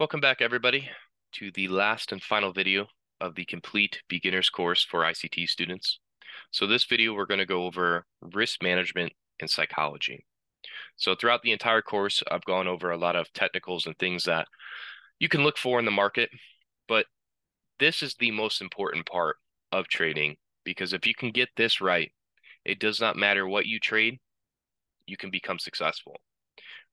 Welcome back, everybody, to the last and final video of the complete beginner's course for ICT students. So this video, we're going to go over risk management and psychology. So throughout the entire course, I've gone over a lot of technicals and things that you can look for in the market, but this is the most important part of trading, because if you can get this right, it does not matter what you trade, you can become successful.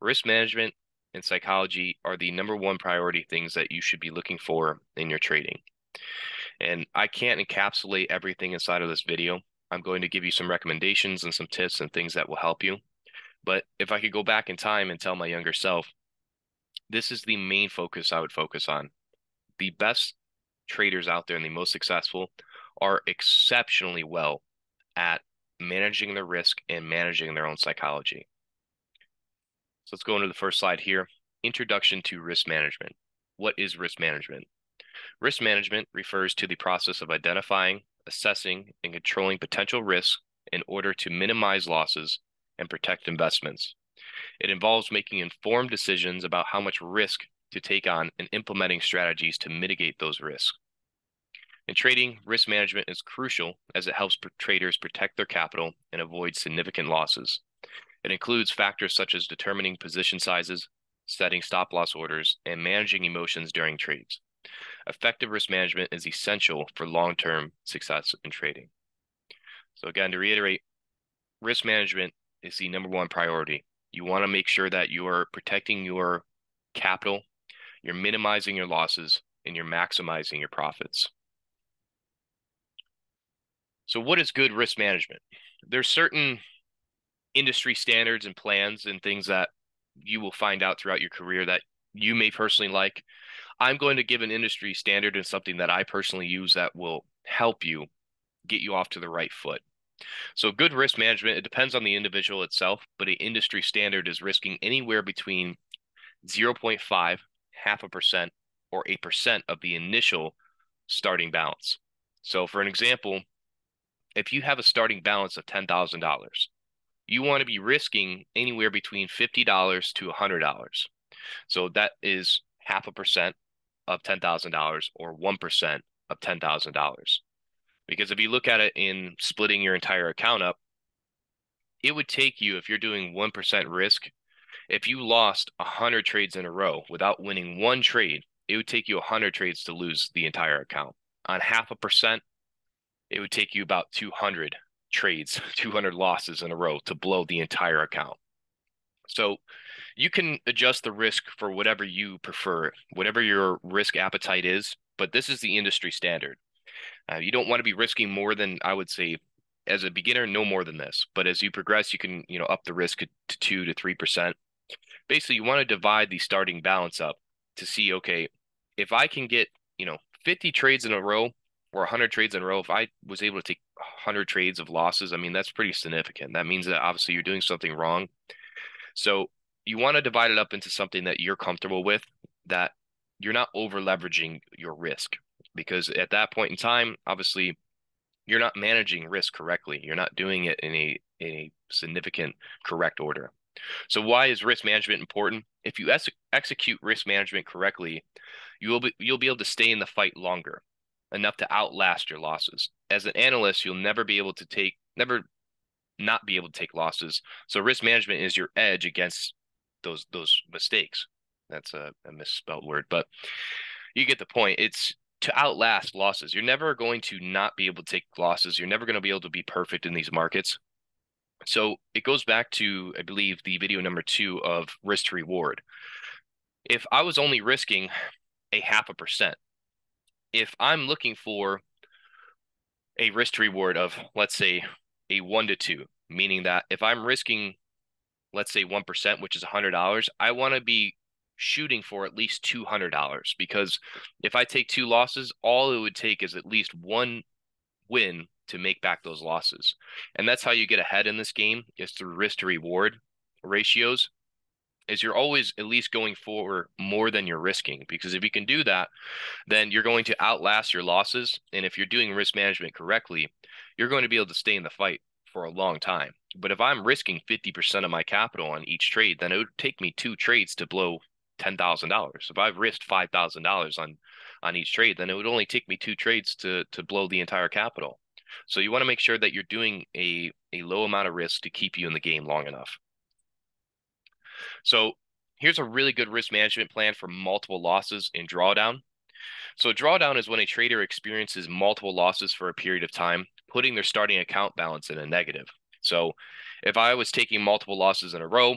Risk management and psychology are the #1 priority things that you should be looking for in your trading. And I can't encapsulate everything inside of this video. I'm going to give you some recommendations and some tips and things that will help you. But if I could go back in time and tell my younger self, this is the main focus I would focus on. The best traders out there and the most successful are exceptionally well at managing their risk and managing their own psychology. So let's go into the first slide here. Introduction to risk management. What is risk management? Risk management refers to the process of identifying, assessing, and controlling potential risks in order to minimize losses and protect investments. It involves making informed decisions about how much risk to take on and implementing strategies to mitigate those risks. In trading, risk management is crucial as it helps traders protect their capital and avoid significant losses. It includes factors such as determining position sizes, setting stop-loss orders, and managing emotions during trades. Effective risk management is essential for long-term success in trading. So again, to reiterate, risk management is the #1 priority. You want to make sure that you are protecting your capital, you're minimizing your losses, and you're maximizing your profits. So what is good risk management? There's certain industry standards and plans and things that you will find out throughout your career that you may personally like. I'm going to give an industry standard and something that I personally use that will help you get you off to the right foot. So good risk management, it depends on the individual itself, but an industry standard is risking anywhere between 0.5, 0.5%, or 1% of the initial starting balance. So for an example, if you have a starting balance of $10,000, you want to be risking anywhere between $50 to $100. So that is 0.5% of $10,000 or 1% of $10,000. Because if you look at it in splitting your entire account up, it would take you, if you're doing 1% risk, if you lost 100 trades in a row without winning one trade, it would take you 100 trades to lose the entire account. On 0.5%, it would take you about 200 trades, 200 losses in a row to blow the entire account. So you can adjust the risk for whatever you prefer, whatever your risk appetite is, but this is the industry standard. You don't want to be risking more than, I would say, as a beginner, no more than this. But as you progress, you can, up the risk to 2 to 3%. Basically, you want to divide the starting balance up to see, okay, if I can get, 50 trades in a row or 100 trades in a row, if I was able to take 100 trades of losses, I mean, that's pretty significant. That means that obviously you're doing something wrong. So you want to divide it up into something that you're comfortable with, that you're not over leveraging your risk, because at that point in time, obviously you're not managing risk correctly. You're not doing it in a significant correct order. So why is risk management important? If you execute risk management correctly, you'll be able to stay in the fight longer, enough to outlast your losses. As an analyst, you'll never not be able to take losses. So risk management is your edge against those mistakes. That's a misspelled word, but you get the point. It's to outlast losses. You're never going to not be able to take losses. You're never going to be able to be perfect in these markets. So it goes back to, I believe, the video #2 of risk to reward. If I was only risking a 0.5%, if I'm looking for a risk to reward of, let's say, a 1 to 2, meaning that if I'm risking, let's say, 1%, which is $100, I want to be shooting for at least $200, because if I take 2 losses, all it would take is at least 1 win to make back those losses. And that's how you get ahead in this game, is through risk to reward ratios, is you're always at least going for more than you're risking, because if you can do that, then you're going to outlast your losses. And if you're doing risk management correctly, you're going to be able to stay in the fight for a long time. But if I'm risking 50% of my capital on each trade, then it would take me 2 trades to blow $10,000. If I've risked $5,000 on each trade, then it would only take me 2 trades to blow the entire capital. So you want to make sure that you're doing a low amount of risk to keep you in the game long enough. So here's a really good risk management plan for multiple losses in drawdown. So drawdown is when a trader experiences multiple losses for a period of time, putting their starting account balance in a negative. So if I was taking multiple losses in a row,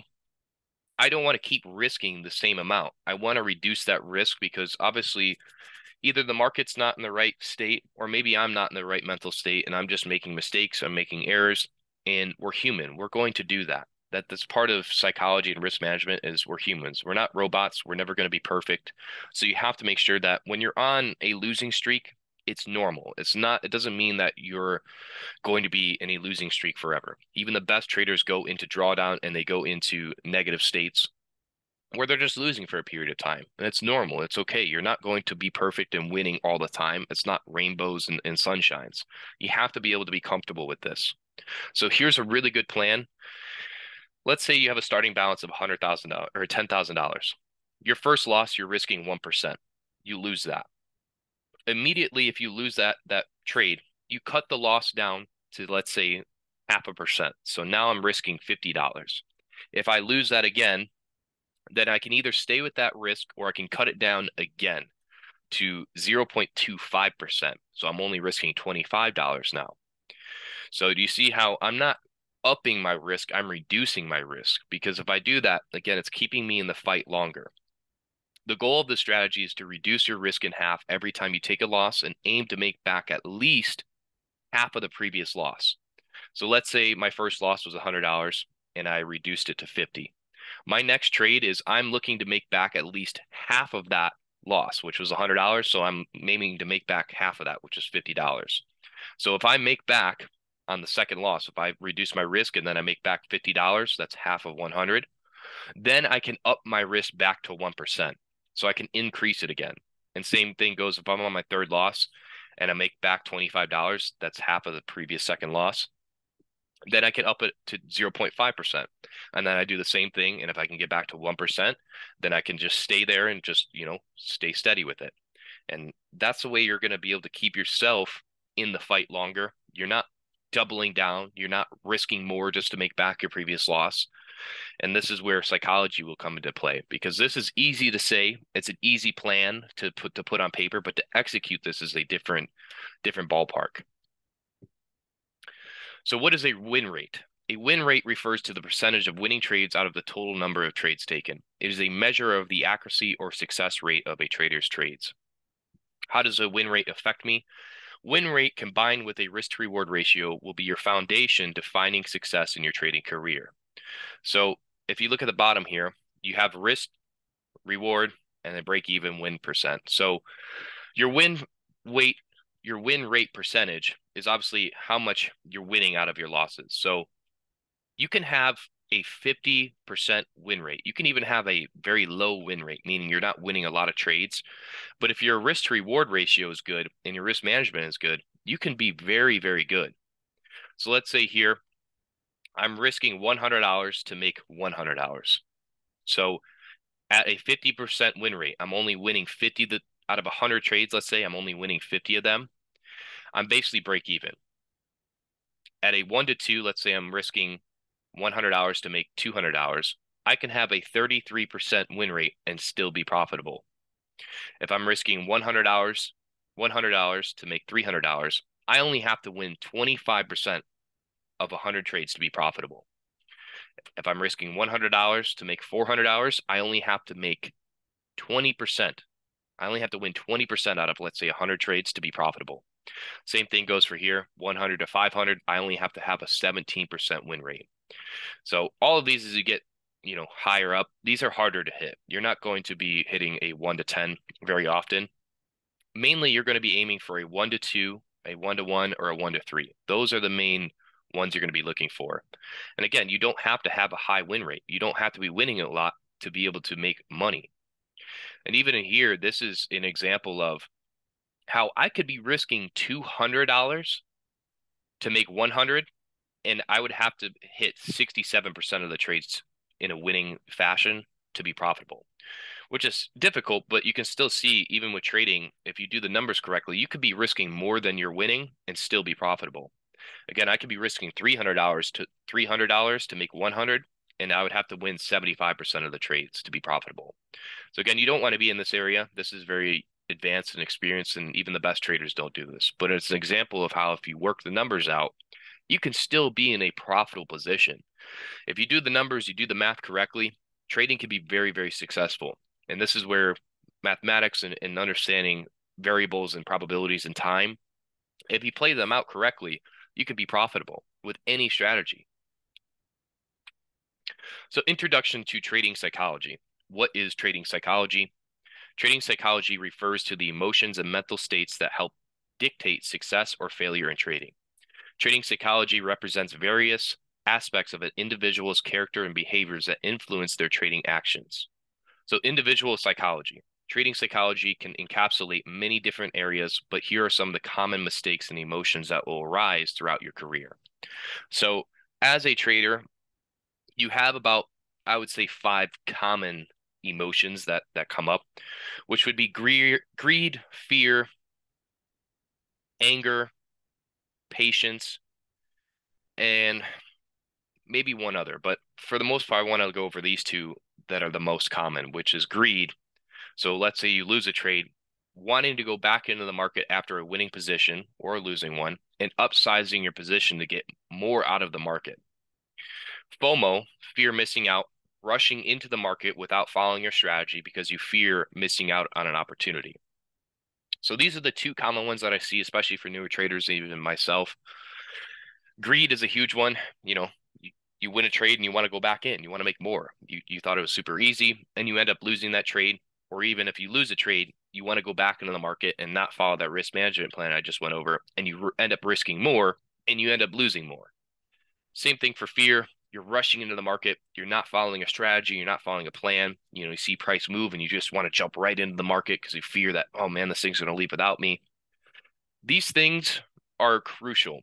I don't want to keep risking the same amount. I want to reduce that risk because obviously either the market's not in the right state, or maybe I'm not in the right mental state and I'm just making mistakes, I'm making errors, and we're human. We're going to do that. That's part of psychology and risk management is we're humans. We're not robots. We're never going to be perfect. So you have to make sure that when you're on a losing streak, it's normal. It doesn't mean that you're going to be in a losing streak forever. Even the best traders go into drawdown and they go into negative states where they're just losing for a period of time. And it's normal. It's okay. You're not going to be perfect and winning all the time. It's not rainbows and sunshines. You have to be able to be comfortable with this. So here's a really good plan. Let's say you have a starting balance of $100,000 or $10,000. Your first loss, you're risking 1%. You lose that. Immediately, if you lose that trade, you cut the loss down to, let's say, 0.5%. So now I'm risking $50. If I lose that again, then I can either stay with that risk or I can cut it down again to 0.25%. So I'm only risking $25 now. So do you see how I'm not upping my risk, I'm reducing my risk? Because if I do that, again, it's keeping me in the fight longer. The goal of the strategy is to reduce your risk in half every time you take a loss and aim to make back at least half of the previous loss. So let's say my first loss was $100 and I reduced it to 50. My next trade is I'm looking to make back at least half of that loss, which was $100. So I'm aiming to make back half of that, which is $50. So if I make back on the second loss, if I reduce my risk and then I make back $50, that's half of 100. Then I can up my risk back to 1%. So I can increase it again. And same thing goes if I'm on my third loss and I make back $25, that's half of the previous second loss. Then I can up it to 0.5%. And then I do the same thing. And if I can get back to 1%, then I can just stay there and just, stay steady with it. And that's the way you're going to be able to keep yourself in the fight longer. You're not doubling down. You're not risking more just to make back your previous loss. And this is where psychology will come into play, because this is easy to say. It's an easy plan to put on paper, but to execute this is a different ballpark. So what is a win rate? A win rate refers to the percentage of winning trades out of the total number of trades taken. It is a measure of the accuracy or success rate of a trader's trades. How does a win rate affect me? Win rate combined with a risk-to-reward ratio will be your foundation to finding success in your trading career. So if you look at the bottom here, you have risk, reward, and then break-even win percent. So your win rate percentage is obviously how much you're winning out of your losses. So you can have a 50% win rate. You can even have a very low win rate, meaning you're not winning a lot of trades. But if your risk to reward ratio is good and your risk management is good, you can be very, very good. So let's say here, I'm risking $100 to make $100. So at a 50% win rate, I'm only winning 50 out of 100 trades. Let's say I'm only winning 50 of them. I'm basically break even. At a 1 to 2, let's say I'm risking $100 to make $200. I can have a 33% win rate and still be profitable. If I'm risking $100 to make $300, I only have to win 25% of 100 trades to be profitable. If I'm risking $100 to make $400, I only have to make 20%. I only have to win 20% out of, let's say, 100 trades to be profitable. Same thing goes for here, 100 to 500. I only have to have a 17% win rate. So all of these, as you get, higher up, these are harder to hit. You're not going to be hitting a 1 to 10 very often. Mainly, you're going to be aiming for a 1 to 2, a 1 to 1, or a 1 to 3. Those are the main ones you're going to be looking for. And again, you don't have to have a high win rate. You don't have to be winning a lot to be able to make money. And even in here, this is an example of how I could be risking $200 to make 100, and I would have to hit 67% of the trades in a winning fashion to be profitable, which is difficult, but you can still see, even with trading, if you do the numbers correctly, you could be risking more than you're winning and still be profitable. Again, I could be risking $300 to make 100, and I would have to win 75% of the trades to be profitable. So again, you don't want to be in this area. This is very advanced and experienced, and even the best traders don't do this. But it's an example of how if you work the numbers out, you can still be in a profitable position. If you do the numbers, you do the math correctly, trading can be very, very successful. And this is where mathematics and understanding variables and probabilities and time, if you play them out correctly, you can be profitable with any strategy. So, introduction to trading psychology. What is trading psychology? Trading psychology refers to the emotions and mental states that help dictate success or failure in trading. Trading psychology represents various aspects of an individual's character and behaviors that influence their trading actions. So, individual psychology. Trading psychology can encapsulate many different areas, but here are some of the common mistakes and emotions that will arise throughout your career. So, as a trader, you have about, I would say, 5 common emotions that come up, which would be greed, fear, anger, patience, and maybe one other. But for the most part, I want to go over these 2 that are the most common, which is greed. So let's say you lose a trade, wanting to go back into the market after a winning position or losing one, and upsizing your position to get more out of the market. FOMO, fear missing out, rushing into the market without following your strategy because you fear missing out on an opportunity. So these are the 2 common ones that I see, especially for newer traders, even myself. Greed is a huge one. You win a trade and you want to go back in. You want to make more. You thought it was super easy and you end up losing that trade. Or even if you lose a trade, you want to go back into the market and not follow that risk management plan I just went over, and you end up risking more and you end up losing more. Same thing for fear. You're rushing into the market. You're not following a strategy. You're not following a plan. You see price move and you just want to jump right into the market because you fear that, oh man, this thing's going to leave without me. These things are crucial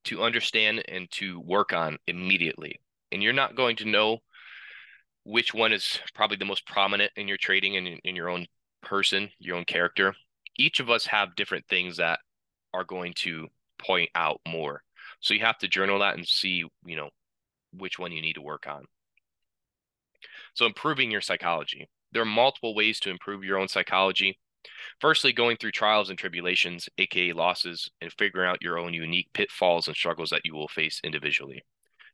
to understand and to work on immediately. And you're not going to know which one is probably the most prominent in your trading and in your own person, your own character. Each of us have different things that are going to point out more. So you have to journal that and see, which one you need to work on. So improving your psychology. There are multiple ways to improve your own psychology. Firstly, going through trials and tribulations, aka losses, and figuring out your own unique pitfalls and struggles that you will face individually.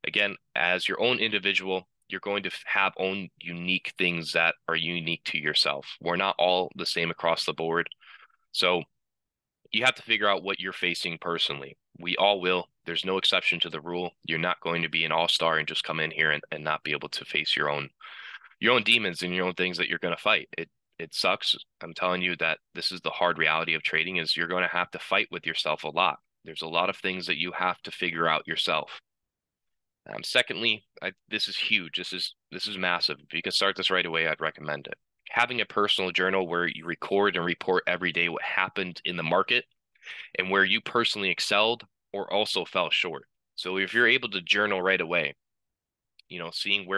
Again, as your own individual, you're going to have own unique things that are unique to yourself. We're not all the same across the board. So you have to figure out what you're facing personally. We all will. There's no exception to the rule. You're not going to be an all-star and just come in here and not be able to face your own demons and your own things that you're going to fight. It sucks. I'm telling you that this is the hard reality of trading, is you're going to have to fight with yourself a lot. There's a lot of things that you have to figure out yourself. Secondly, this is huge. This is massive. If you can start this right away, I'd recommend it. Having a personal journal where you record and report every day what happened in the market and where you personally excelled or also fell short. So if you're able to journal right away, seeing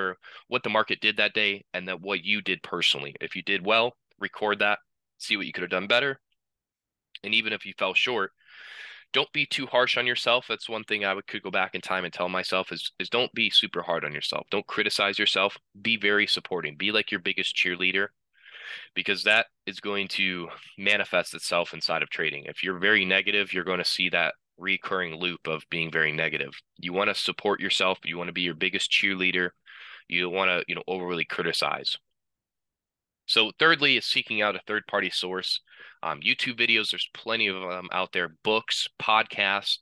what the market did that day and then what you did personally. If you did well, record that, see what you could have done better. And even if you fell short, don't be too harsh on yourself. That's one thing I could go back in time and tell myself is don't be super hard on yourself. Don't criticize yourself. Be very supporting. Be like your biggest cheerleader, because that is going to manifest itself inside of trading. If you're very negative, you're going to see that recurring loop of being very negative. You want to support yourself. You want to be your biggest cheerleader. You don't want to, overly criticize. So thirdly is seeking out a third-party source. YouTube videos, there's plenty of them out there. Books, podcasts,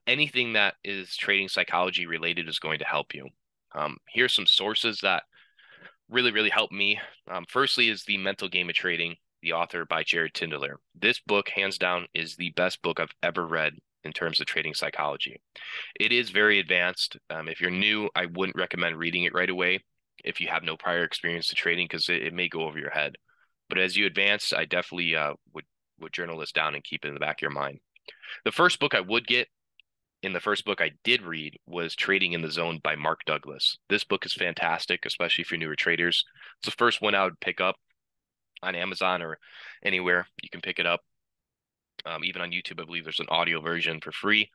anything that is trading psychology related is going to help you. Here's some sources that really, really helped me. Firstly is The Mental Game of Trading, the author by Jared Tindler. This book, hands down, is the best book I've ever read in terms of trading psychology. It is very advanced. If you're new, I wouldn't recommend reading it right away if you have no prior experience in trading, because it may go over your head. But as you advance, I definitely would journal this down and keep it in the back of your mind. The first book I would get And the first book I did read was Trading in the Zone by Mark Douglas. This book is fantastic, especially for newer traders. It's the first one I would pick up on Amazon or anywhere you can pick it up. Even on YouTube, I believe there's an audio version for free.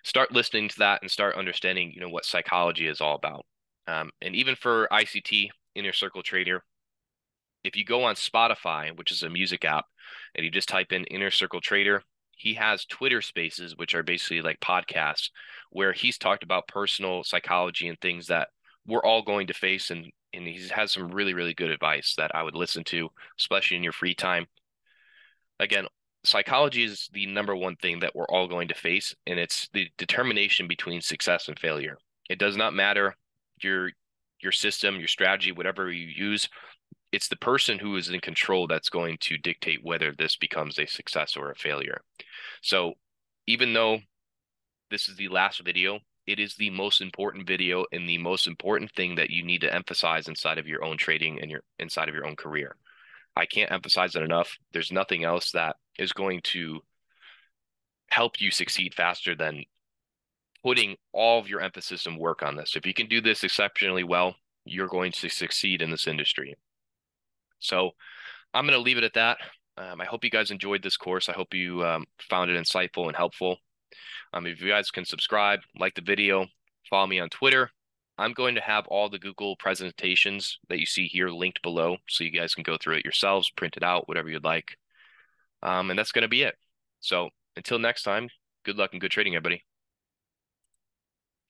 Start listening to that and start understanding, what psychology is all about. And even for ICT, Inner Circle Trader, if you go on Spotify, which is a music app, and you just type in Inner Circle Trader, he has Twitter Spaces, which are basically like podcasts, where he's talked about personal psychology and things that we're all going to face, and he has some really, really good advice that I would listen to, especially in your free time. Again, psychology is the number one thing that we're all going to face, and it's the determination between success and failure. It does not matter your system, your strategy, whatever you use. It's the person who is in control that's going to dictate whether this becomes a success or a failure. So even though this is the last video, it is the most important video and the most important thing that you need to emphasize inside of your own trading and inside of your own career. I can't emphasize it enough. There's nothing else that is going to help you succeed faster than putting all of your emphasis and work on this. If you can do this exceptionally well, you're going to succeed in this industry. So I'm going to leave it at that. I hope you guys enjoyed this course. I hope you found it insightful and helpful. If you guys can subscribe, like the video, follow me on Twitter. I'm going to have all the Google presentations that you see here linked below, so you guys can go through it yourselves, print it out, whatever you'd like. And that's going to be it. So until next time, good luck and good trading, everybody.